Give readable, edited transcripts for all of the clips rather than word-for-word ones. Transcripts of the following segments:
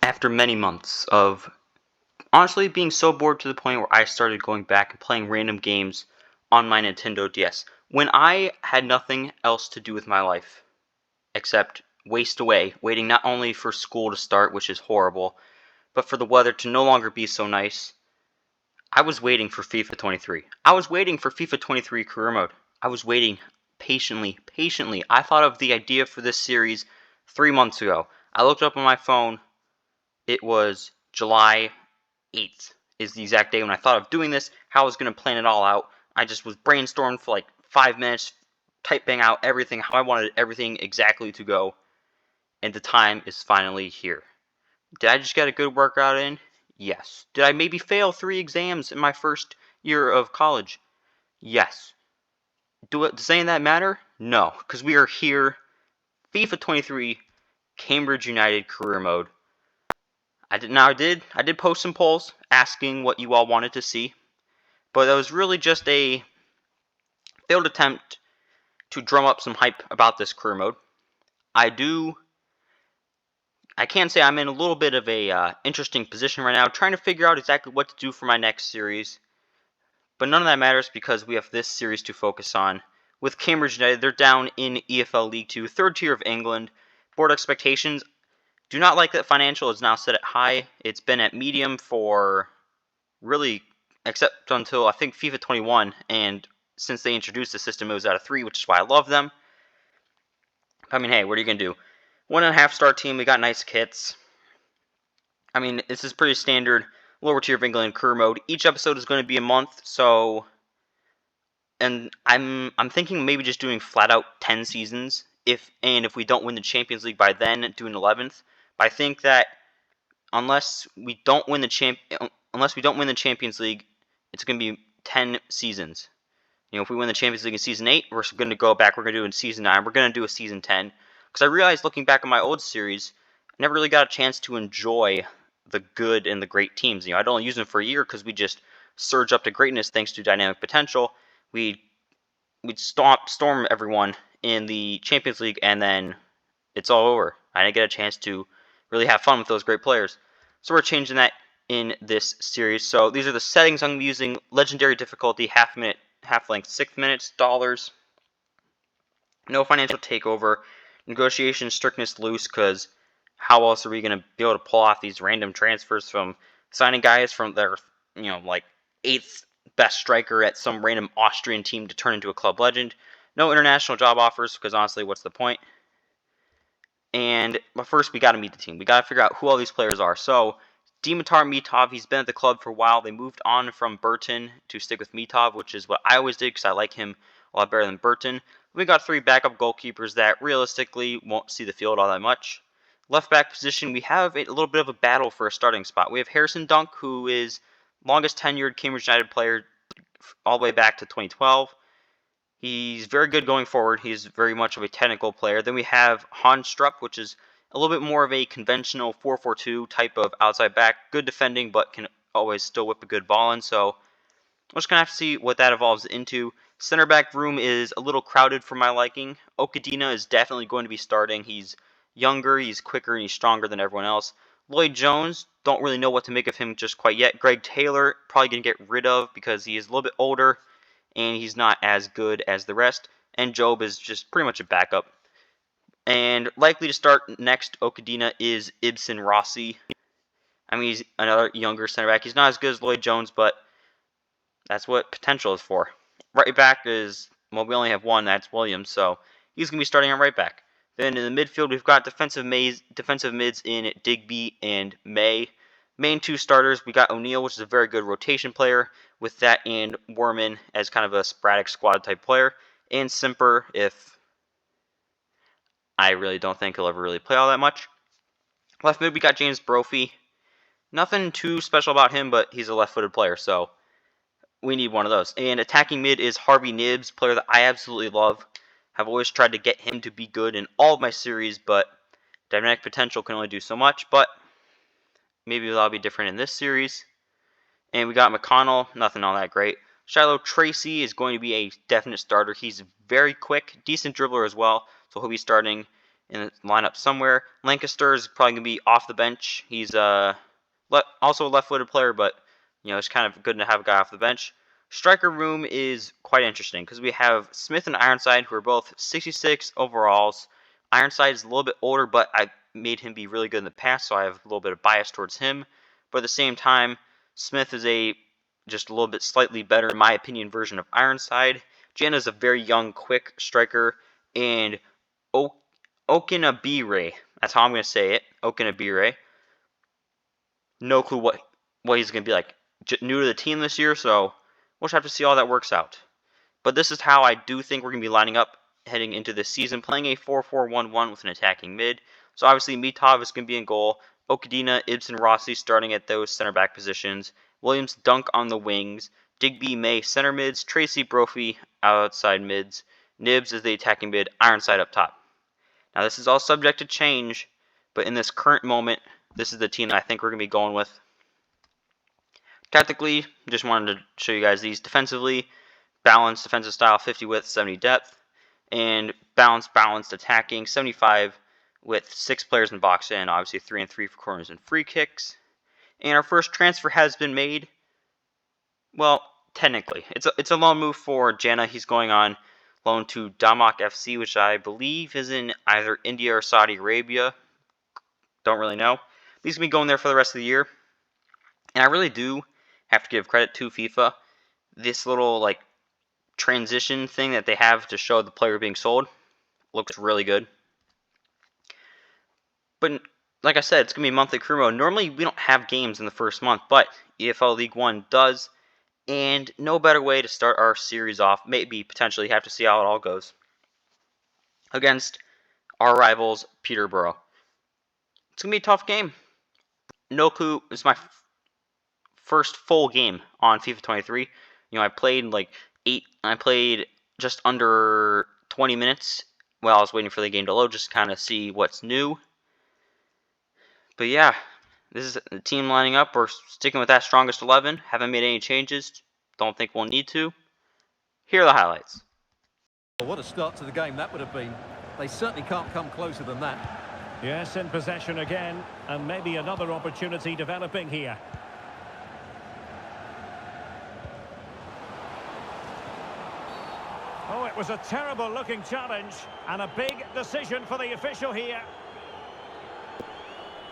After many months of honestly being so bored to the point where I started going back and playing random games on my Nintendo DS, when I had nothing else to do with my life except waste away, waiting not only for school to start, which is horrible, but for the weather to no longer be so nice, I was waiting for FIFA 23. I was waiting for FIFA 23 Career Mode. I was waiting patiently. I thought of the idea for this series 3 months ago. I looked up on my phone. It was July 8th is the exact day when I thought of doing this, how I was going to plan it all out. I just was brainstorming for like 5 minutes, typing out everything, how I wanted everything exactly to go, and the time is finally here. Did I just get a good workout in? Yes. Did I maybe fail 3 exams in my first year of college? Yes. Does any of that matter? No, because we are here, FIFA 23, Cambridge United Career Mode. I did post some polls asking what you all wanted to see, but that was really just a failed attempt to drum up some hype about this career mode. I can't say I'm in a little bit of a interesting position right now, trying to figure out exactly what to do for my next series. But none of that matters because we have this series to focus on. With Cambridge United, they're down in EFL League 2, third tier of England. Board expectations, do not like that financial is now set at high. It's been at medium for really, except until I think FIFA 21, and since they introduced the system, it was out of 3, which is why I love them. I mean, hey, what are you going to do? 1.5-star team, we got nice kits. I mean, this is pretty standard lower tier of England career mode. Each episode is going to be a month, so, and I'm thinking maybe just doing flat out 10 seasons. If we don't win the Champions League by then, do an 11th. But I think that unless we don't win the Champions League, it's going to be 10 seasons. You know, if we win the Champions League in Season 8, we're going to go back. We're going to do it in Season 9. We're going to do a Season 10. Because I realized, looking back at my old series, I never really got a chance to enjoy the good and the great teams. You know, I'd only use them for a year because we just surge up to greatness thanks to dynamic potential. We'd storm everyone in the Champions League, and then it's all over. I didn't get a chance to really have fun with those great players. So we're changing that in this series. So these are the settings I'm using. Legendary difficulty, half length, 6 minutes, dollars. No financial takeover. Negotiation strictness loose, because how else are we going to be able to pull off these random transfers from signing guys from their, like 8th best striker at some random Austrian team to turn into a club legend. No international job offers, because honestly, what's the point? But first, we got to meet the team. We got to figure out who all these players are. So, Dimitar Mitov, he's been at the club for a while. They moved on from Burton to stick with Mitov, which is what I always did because I like him a lot better than Burton. We got 3 backup goalkeepers that realistically won't see the field all that much. Left back position, we have a little bit of a battle for a starting spot. We have Harrison Dunk, who is longest tenured Cambridge United player all the way back to 2012. He's very good going forward. He's very much of a technical player. Then we have Hans Strupp, which is a little bit more of a conventional 4-4-2 type of outside back. Good defending, but can always still whip a good ball in. So we're just going to have to see what that evolves into. Center back room is a little crowded for my liking. Okadina is definitely going to be starting. He's younger, he's quicker, and he's stronger than everyone else. Lloyd Jones, don't really know what to make of him just quite yet. Greg Taylor, probably going to get rid of because he is a little bit older and he's not as good as the rest. And Job is just pretty much a backup. And likely to start next, Okadina, is Ibsen Rossi. I mean, he's another younger center back. He's not as good as Lloyd Jones, but that's what potential is for. Right back is, well, we only have one, that's Williams, so he's going to be starting on right back. Then in the midfield, we've got defensive mids in Digby and May. Main 2 starters, we got O'Neill, which is a very good rotation player, with that and Werman as kind of a sporadic squad type player, and Simper, if I really don't think he'll ever really play all that much. Left mid, we got James Brophy. Nothing too special about him, but he's a left-footed player, so we need one of those. And attacking mid is Harvey Nibbs, player that I absolutely love. Have always tried to get him to be good in all of my series, but dynamic potential can only do so much, but maybe that'll be different in this series. And we got McConnell, nothing all that great. Shiloh Tracy is going to be a definite starter. He's very quick, decent dribbler as well, so he'll be starting in the lineup somewhere. Lancaster is probably going to be off the bench. He's also a left-footed player, but it's kind of good to have a guy off the bench. Striker room is quite interesting because we have Smith and Ironside, who are both 66 overalls. Ironside is a little bit older, but I made him be really good in the past, so I have a little bit of bias towards him. But at the same time, Smith is just a little bit slightly better, in my opinion, version of Ironside. Jana is a very young, quick striker, and Okinabire, that's how I'm going to say it, Okinabire. No clue what he's going to be like. New to the team this year, so we'll just have to see how that works out. But this is how I do think we're going to be lining up heading into this season, playing a 4-4-1-1 with an attacking mid. So obviously Mitov is going to be in goal. Okadina, Ibsen, Rossi starting at those center back positions. Williams, Dunk on the wings. Digby, May, center mids. Tracy, Brophy, outside mids. Nibs is the attacking mid. Ironside up top. Now this is all subject to change, but in this current moment, this is the team that I think we're going to be going with. Tactically, just wanted to show you guys these. Defensively, balanced defensive style, 50 width, 70 depth. And balanced attacking, 75 with 6 players in the box and obviously 3 and 3 for corners and free kicks. And our first transfer has been made. Well, technically, it's a loan move for Jana. He's going on loan to Damak FC, which I believe is in either India or Saudi Arabia. Don't really know. He's going to be going there for the rest of the year. And I really do have to give credit to FIFA. This little transition thing that they have to show the player being sold looks really good. But like I said, it's going to be monthly crew mode. Normally we don't have games in the first month, but EFL League One does. And no better way to start our series off. Maybe potentially have to see how it all goes. Against our rivals, Peterborough. It's going to be a tough game. No clue. It's my first full game on FIFA 23. I played just under 20 minutes while I was waiting for the game to load, just to kind of see what's new. But yeah, this is the team lining up. We're sticking with that strongest 11. Haven't made any changes. Don't think we'll need to. Here are the highlights. What a start to the game that would have been. They certainly can't come closer than that. Yes, in possession again, and maybe another opportunity developing here. Oh, it was a terrible-looking challenge, and a big decision for the official here.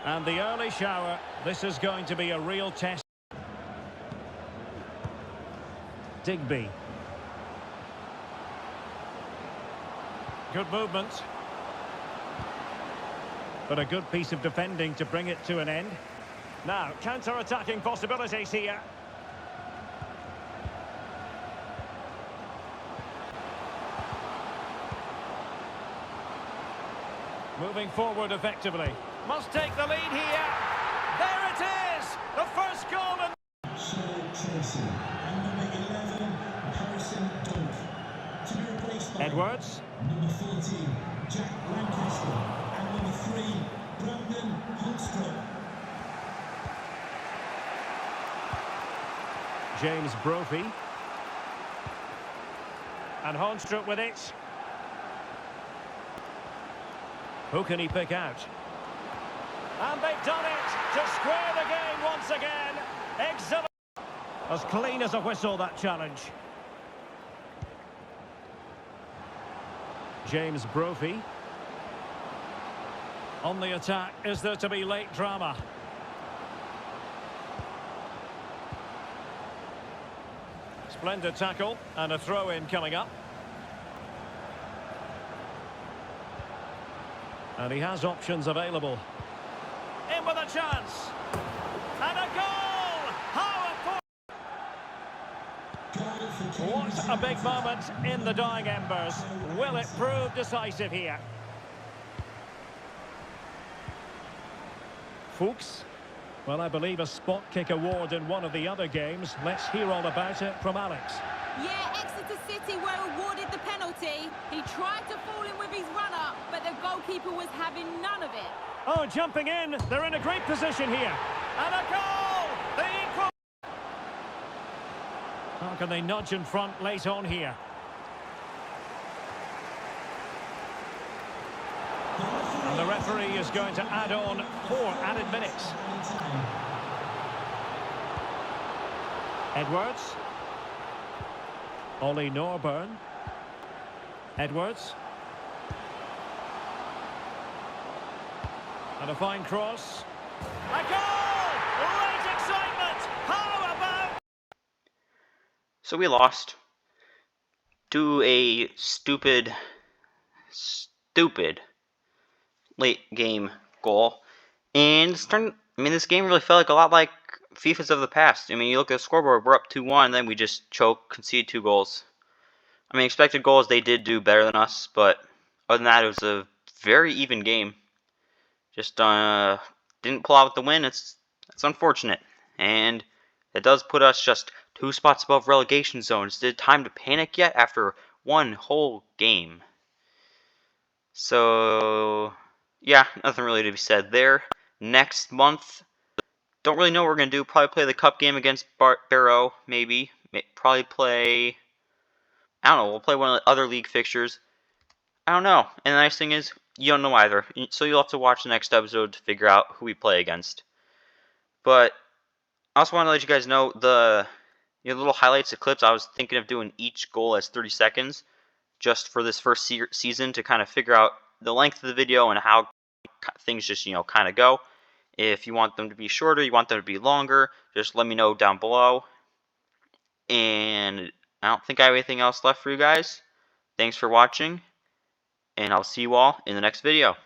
And the early shower, this is going to be a real test. Digby. Good movement. But a good piece of defending to bring it to an end. Now, counter-attacking possibilities here. Moving forward effectively. Must take the lead here. There it is! The first goal. Edwards. Number 14, Jack Lancaster. And number 3, Brandon Holmstrom. James Brophy. And Holmstrom with it. Who can he pick out? And they've done it to square the game once again. Excellent. As clean as a whistle, that challenge. James Brophy. On the attack, is there to be late drama? Splendid tackle and a throw-in coming up. And he has options available. In with a chance. And a goal! How important! What a big moment in the dying embers. Will it prove decisive here? Fuchs. Well, I believe a spot kick award in one of the other games. Let's hear all about it from Alex. Yeah, Exeter City were awarded the penalty. He tried to fall in with his runner, but the goalkeeper was having none of it. Oh, jumping in. They're in a great position here. And a goal! The equal. How can they nudge in front late on here? And the referee is going to add on 4 added minutes. Edwards. Ollie Norburn. Edwards. And a fine cross. A goal! Great excitement! How about... So we lost to a stupid late game goal. And this game really felt like a lot like FIFA's of the past. I mean, you look at the scoreboard, we're up 2-1, and then we just concede 2 goals. I mean, expected goals, they did do better than us, but other than that, it was a very even game. Just didn't pull out the win. It's unfortunate, and it does put us just 2 spots above relegation zone. Is it time to panic yet after one whole game? So yeah, nothing really to be said there. Next month, don't really know what we're gonna do. Probably play the cup game against Barrow, maybe. Probably play. I don't know. We'll play one of the other league fixtures. I don't know. And the nice thing is, you don't know either. So you'll have to watch the next episode to figure out who we play against. But I also want to let you guys know the little highlights, the clips. I was thinking of doing each goal as 30 seconds just for this first season to kind of figure out the length of the video and how things just, kind of go. If you want them to be shorter, you want them to be longer, just let me know down below. And I don't think I have anything else left for you guys. Thanks for watching, and I'll see you all in the next video.